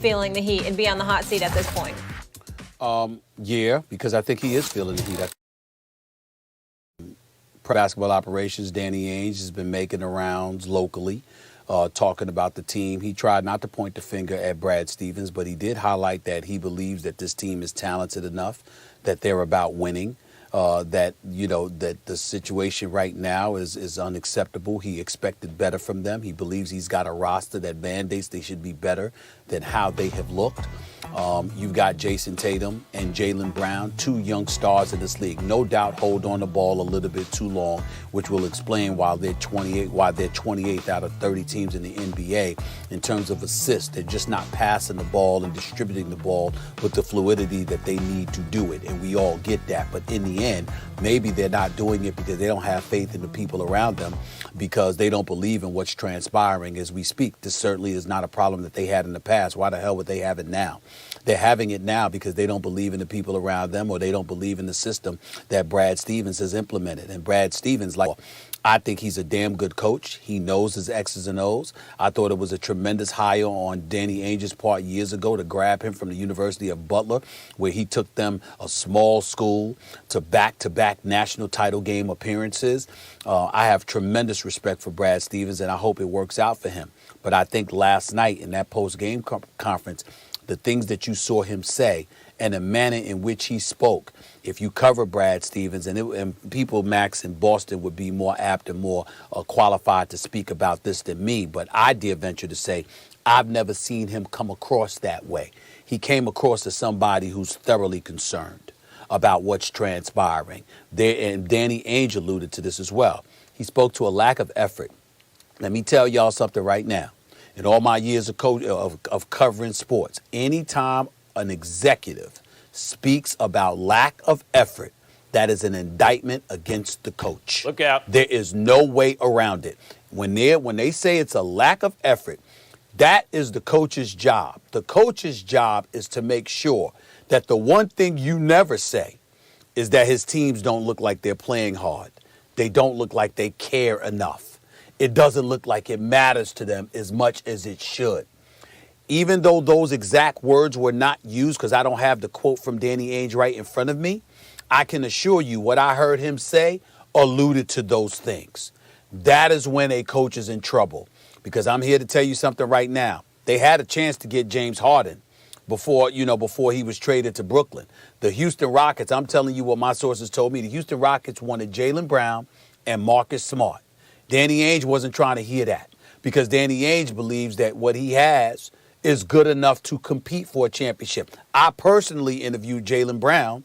feeling the heat and be on the hot seat at this point? Yeah, because I think he is feeling the heat. Basketball operations, Danny Ainge has been making the rounds locally, talking about the team. He tried not to point the finger at Brad Stevens, but he did highlight that he believes that this team is talented enough, that they're about winning, that the situation right now is unacceptable. He expected better from them. He believes he's got a roster that mandates they should be better than how they have looked. You've got Jason Tatum and Jaylen Brown, two young stars in this league. No doubt hold on the ball a little bit too long, which will explain why they're 28th out of 30 teams in the NBA in terms of assists. They're just not passing the ball and distributing the ball with the fluidity that they need to do it, and we all get that. But in the end, maybe they're not doing it because they don't have faith in the people around them, because they don't believe in what's transpiring as we speak. This certainly is not a problem that they had in the past. Why the hell would they have it now? They're having it now because they don't believe in the people around them, or they don't believe in the system that Brad Stevens has implemented. And Brad Stevens, I think he's a damn good coach. He knows his X's and O's. I thought it was a tremendous hire on Danny Ainge's part years ago to grab him from the University of Butler, where he took them, a small school, to back-to-back national title game appearances. I have tremendous respect for Brad Stevens, and I hope it works out for him. But I think last night in that post-game conference, the things that you saw him say and the manner in which he spoke, if you cover Brad Stevens, and people, Max, in Boston would be more apt and more qualified to speak about this than me, but I dare venture to say I've never seen him come across that way. He came across as somebody who's thoroughly concerned about what's transpiring. And Danny Ainge alluded to this as well. He spoke to a lack of effort. Let me tell y'all something right now. In all my years of covering sports, anytime an executive speaks about lack of effort, that is an indictment against the coach. Look out. There is no way around it. When they say it's a lack of effort, that is the coach's job. The coach's job is to make sure that the one thing you never say is that his teams don't look like they're playing hard. They don't look like they care enough. It doesn't look like it matters to them as much as it should. Even though those exact words were not used, because I don't have the quote from Danny Ainge right in front of me, I can assure you what I heard him say alluded to those things. That is when a coach is in trouble, because I'm here to tell you something right now. They had a chance to get James Harden before he was traded to Brooklyn. The Houston Rockets, I'm telling you what my sources told me, the Houston Rockets wanted Jaylen Brown and Marcus Smart. Danny Ainge wasn't trying to hear that, because Danny Ainge believes that what he has is good enough to compete for a championship. I personally interviewed Jaylen Brown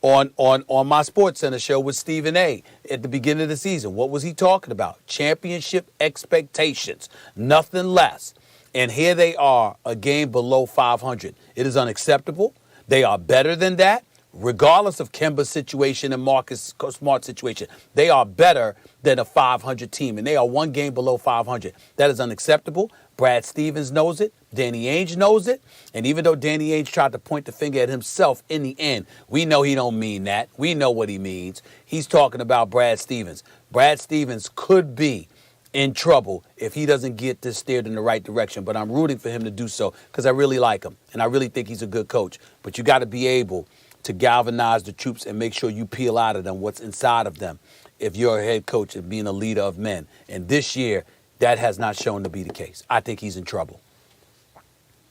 on my SportsCenter show with Stephen A. at the beginning of the season. What was he talking about? Championship expectations, nothing less. And here they are, a game below 500. It is unacceptable. They are better than that. Regardless of Kemba's situation and Marcus Smart's situation, they are better than a 500 team, and they are one game below 500. That is unacceptable. Brad Stevens knows it. Danny Ainge knows it. And even though Danny Ainge tried to point the finger at himself in the end, we know he don't mean that. We know what he means. He's talking about Brad Stevens. Brad Stevens could be in trouble if he doesn't get this steered in the right direction, but I'm rooting for him to do so because I really like him, and I really think he's a good coach. But you got to be able to galvanize the troops and make sure you peel out of them what's inside of them if you're a head coach and being a leader of men. And this year, that has not shown to be the case. I think he's in trouble.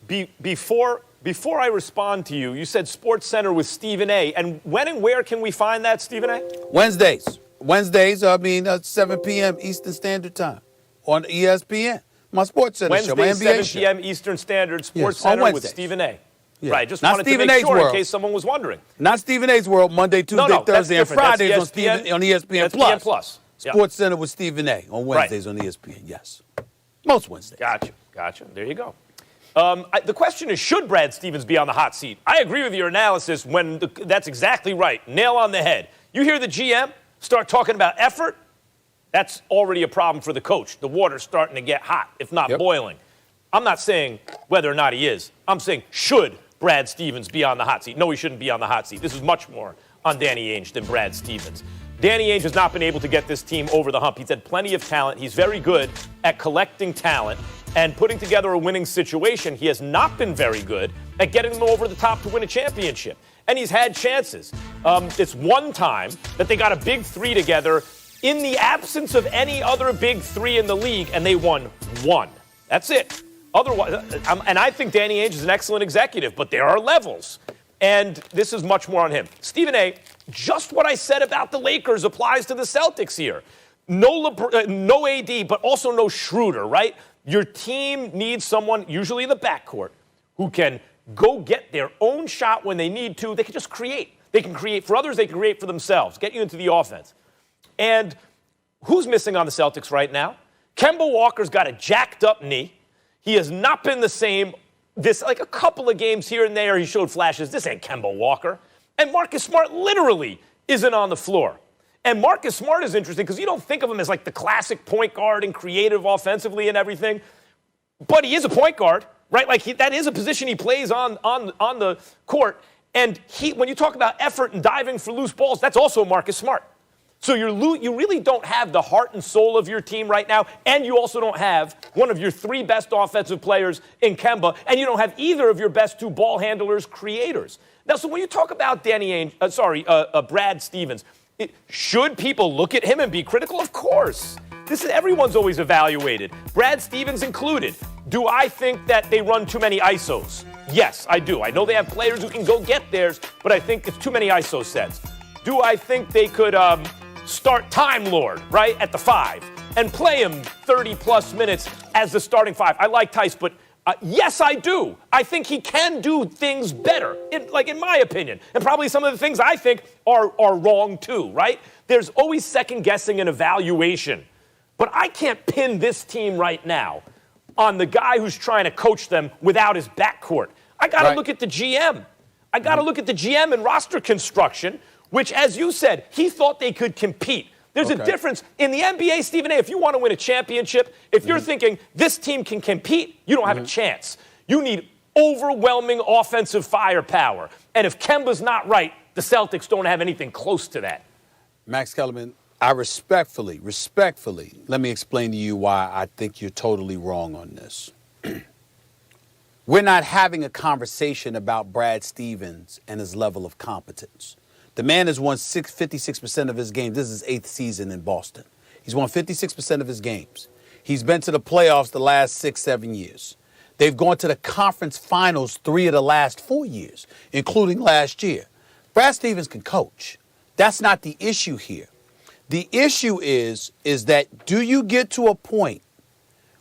Before I respond to you, you said SportsCenter with Stephen A. And when and where can we find that, Stephen A? Wednesdays, 7 p.m. Eastern Standard Time on ESPN. My SportsCenter show, my NBA 7 show. p.m. Eastern Standard, SportsCenter with Stephen A. Yeah. Right, just Not wanted Stephen to make A's sure world. in case someone was wondering. Not Stephen A's World, Monday, Tuesday, Thursday, and Fridays on ESPN Plus. Plus. Yeah. SportsCenter with Stephen A. on Wednesdays on ESPN, yes. Most Wednesdays. Gotcha. There you go. The question is, should Brad Stevens be on the hot seat? I agree with your analysis that's exactly right. Nail on the head. You hear the GM start talking about effort, that's already a problem for the coach. The water's starting to get hot, if not boiling. I'm not saying whether or not he is. I'm saying should Brad Stevens be on the hot seat? No, he shouldn't be on the hot seat. This is much more on Danny Ainge than Brad Stevens. Danny Ainge has not been able to get this team over the hump. He's had plenty of talent. He's very good at collecting talent. and putting together a winning situation. He has not been very good at getting them over the top to win a championship. And he's had chances. It's one time that they got a big three together in the absence of any other big three in the league, and they won one. That's it. Otherwise, and I think Danny Ainge is an excellent executive, but there are levels. And this is much more on him. Stephen A., just what I said about the Lakers applies to the Celtics here. No AD, but also no Schroeder, right? Your team needs someone, usually in the backcourt, who can go get their own shot when they need to. They can just create. They can create for others. They can create for themselves, get you into the offense. And who's missing on the Celtics right now? Kemba Walker's got a jacked up knee. He has not been the same. Like a couple of games here and there, he showed flashes. This ain't Kemba Walker. And Marcus Smart literally isn't on the floor. And Marcus Smart is interesting because you don't think of him as like the classic point guard and creative offensively and everything. But he is a point guard, right? Like that is a position he plays on the court. And when you talk about effort and diving for loose balls, that's also Marcus Smart. So you really don't have the heart and soul of your team right now, and you also don't have one of your three best offensive players in Kemba, and you don't have either of your best two ball handlers, creators. Now, so when you talk about Brad Stevens, should people look at him and be critical? Of course. Everyone's always evaluated, Brad Stevens included. Do I think that they run too many ISOs? Yes, I do. I know they have players who can go get theirs, but I think it's too many ISO sets. Do I think they could start Time Lord, right, at the 5 and play him 30-plus minutes as the starting 5? I like Tice, but yes, I do. I think he can do things better, in my opinion. And probably some of the things I think are wrong, too, right? There's always second-guessing and evaluation. But I can't pin this team right now on the guy who's trying to coach them without his backcourt. I got to look at the GM. I got to look at the GM and roster construction, which, as you said, he thought they could compete. There's a difference. In the NBA, Stephen A., if you want to win a championship, if you're thinking this team can compete, you don't have a chance. You need overwhelming offensive firepower. And if Kemba's not right, the Celtics don't have anything close to that. Max Kellerman, I respectfully, let me explain to you why I think you're totally wrong on this. We're not having a conversation about Brad Stevens and his level of competence. The man has won 56% of his games. This is his 8th season in Boston. He's won 56% of his games. He's been to the playoffs the last 6-7 years. They've gone to the conference finals 3 of the last 4 years, including last year. Brad Stevens can coach. That's not the issue here. The issue is that do you get to a point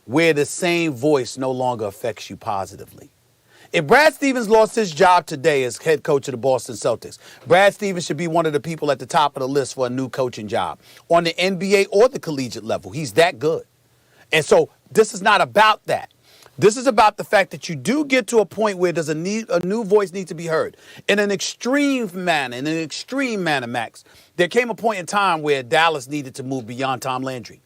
where the same voice no longer affects you positively? If Brad Stevens lost his job today as head coach of the Boston Celtics, Brad Stevens should be one of the people at the top of the list for a new coaching job on the NBA or the collegiate level. He's that good. And so this is not about that. This is about the fact that you do get to a point where there's a new voice needs to be heard. In an extreme manner, Max, there came a point in time where Dallas needed to move beyond Tom Landry.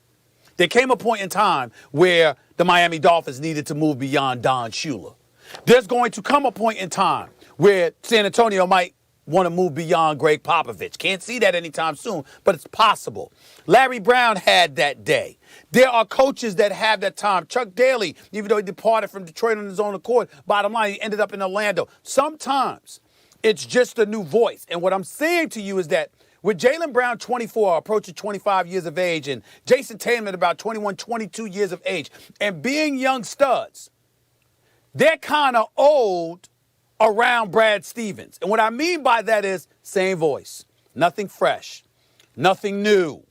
There came a point in time where the Miami Dolphins needed to move beyond Don Shula. There's going to come a point in time where San Antonio might want to move beyond Greg Popovich. Can't see that anytime soon, but it's possible. Larry Brown had that day. There are coaches that have that time. Chuck Daly, even though he departed from Detroit on his own accord, bottom line, he ended up in Orlando. Sometimes it's just a new voice. And what I'm saying to you is that with Jaylen Brown, 24, approaching 25 years of age, and Jason Tatum at about 21, 22 years of age, and being young studs, they're kind of old around Brad Stevens. And what I mean by that is same voice, nothing fresh, nothing new.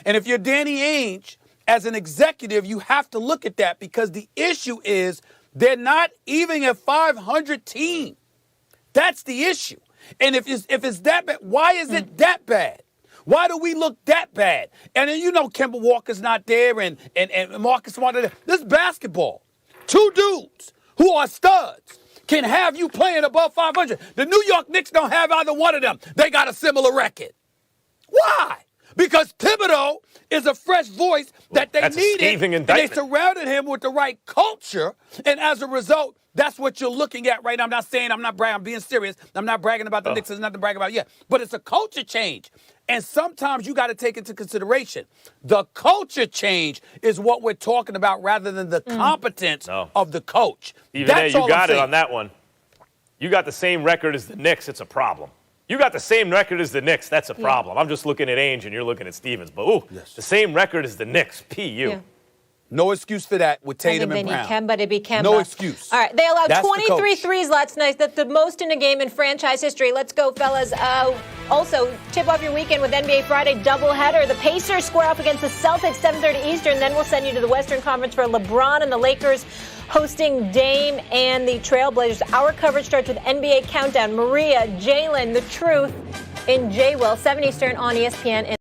And if you're Danny Ainge, as an executive, you have to look at that because the issue is they're not even a 500 team. That's the issue. And if it's that bad, why is it that bad? Why do we look that bad? And then Kemba Walker's not there and Marcus Smart. This is basketball. Two dudes who are studs can have you playing above 500. The New York Knicks don't have either one of them. They got a similar record. Why? Because Thibodeau is a fresh voice that they needed, and they surrounded him with the right culture, and as a result, that's what you're looking at right now. I'm not saying I'm not bragging. I'm being serious. I'm not bragging about the Knicks. There's nothing to brag about yet. But it's a culture change. And sometimes you got to take into consideration the culture change is what we're talking about rather than the competence of the coach. Even That's there, you all got I'm it saying. on that one. You got the same record as the Knicks. It's a problem. You got the same record as the Knicks. That's a problem. I'm just looking at Ainge and you're looking at Stevens. But, the same record as the Knicks. P.U. Yeah. No excuse for that with Tatum I and think they Brown. need Kemba to be Kemba. No excuse. All right, they allowed That's the 23 coach. threes last night. That's the most in a game in franchise history. Let's go, fellas. Also, tip off your weekend with NBA Friday doubleheader. The Pacers square off against the Celtics, 7:30 Eastern. Then we'll send you to the Western Conference for LeBron and the Lakers hosting Dame and the Trailblazers. Our coverage starts with NBA Countdown. Maria, Jalen, The Truth in J-Will, 7 Eastern on ESPN.